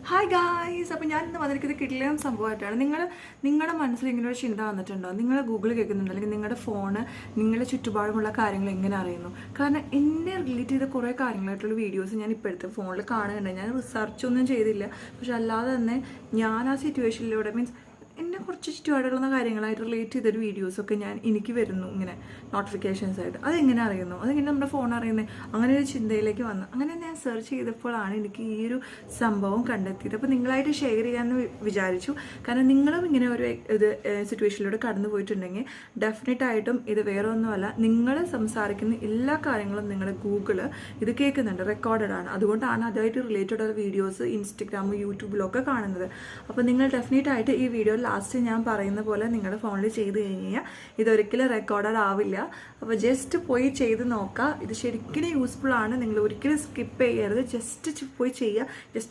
Hi guys, അപ്പോൾ ഞാൻ ഇന്ന് വന്നിരിക്കുന്നത് കിടിലൻ സംഭവമായിട്ടാണ്. നിങ്ങളുടെ മനസ്സിൽ ഇങ്ങനെ ഒരു ചിന്ത വന്നിട്ടുണ്ടോ? നിങ്ങൾ ഗൂഗിൾ കേൾക്കുന്നുണ്ടോ, അല്ലെങ്കിൽ നിങ്ങളുടെ ഫോണ് നിങ്ങളുടെ ചുറ്റുപാടുമുള്ള കാര്യങ്ങൾ എങ്ങനെ അറിയുന്നു? കാരണം എന്നെ റിലേറ്റ് ചെയ്ത കുറേ കാര്യങ്ങളായിട്ടുള്ള വീഡിയോസ് ഞാൻ ഇപ്പോഴത്തെ ഫോണിൽ കാണുന്നുണ്ട്. ഞാൻ റിസർച്ച് ഒന്നും ചെയ്തില്ല, പക്ഷെ അല്ലാതെ തന്നെ ഞാൻ ആ സിറ്റുവേഷനിലൂടെ മീൻസ് എന്നെ കുറച്ച് ചുറ്റുപാടുള്ള കാര്യങ്ങളായിട്ട് റിലേറ്റ് ചെയ്തൊരു വീഡിയോസൊക്കെ എനിക്ക് വരുന്നു ഇങ്ങനെ നോട്ടിഫിക്കേഷൻസ് ആയിട്ട്. അതെങ്ങനെ അറിയുന്നു, അതെങ്ങനെ നമ്മുടെ ഫോൺ അറിയുന്നത്? അങ്ങനെ ഒരു ചിന്തയിലേക്ക് വന്നു. അങ്ങനെ ഞാൻ സെർച്ച് ചെയ്തപ്പോഴാണ് എനിക്ക് ഈ ഒരു സംഭവം കണ്ടെത്തിയത്. അപ്പോൾ നിങ്ങളായിട്ട് ഷെയർ ചെയ്യാമെന്ന് വിചാരിച്ചു. കാരണം നിങ്ങളും ഇങ്ങനെ ഒരു സിറ്റുവേഷനിലൂടെ കടന്നു പോയിട്ടുണ്ടെങ്കിൽ ഡെഫിനറ്റായിട്ടും ഇത് വേറെ ഒന്നുമല്ല, നിങ്ങൾ സംസാരിക്കുന്ന എല്ലാ കാര്യങ്ങളും നിങ്ങളുടെ ഗൂഗിള് ഇത് കേൾക്കുന്നുണ്ട്, റെക്കോർഡഡ് ആണ്. അതുകൊണ്ടാണ് അതുമായിട്ട് റിലേറ്റഡ് ആയ വീഡിയോസ് ഇൻസ്റ്റഗ്രാമും യൂട്യൂബിലൊക്കെ കാണുന്നത്. അപ്പോൾ നിങ്ങൾ ഡെഫിനറ്റായിട്ട് ഈ വീഡിയോ ലാസ്റ്റ് ഞാൻ പറയുന്ന പോലെ നിങ്ങളുടെ ഫോണിൽ ചെയ്ത് കഴിഞ്ഞാൽ ഇതൊരിക്കലും റെക്കോർഡഡ് ആവില്ല. അപ്പോൾ ജസ്റ്റ് പോയി ചെയ്ത് നോക്കുക. ഇത് ശരിക്കും യൂസ്ഫുൾ ആണ്. നിങ്ങൾ ഒരിക്കലും സ്കിപ്പ് ചെയ്യരുത്, ജസ്റ്റ് പോയി ചെയ്യുക. ജസ്റ്റ്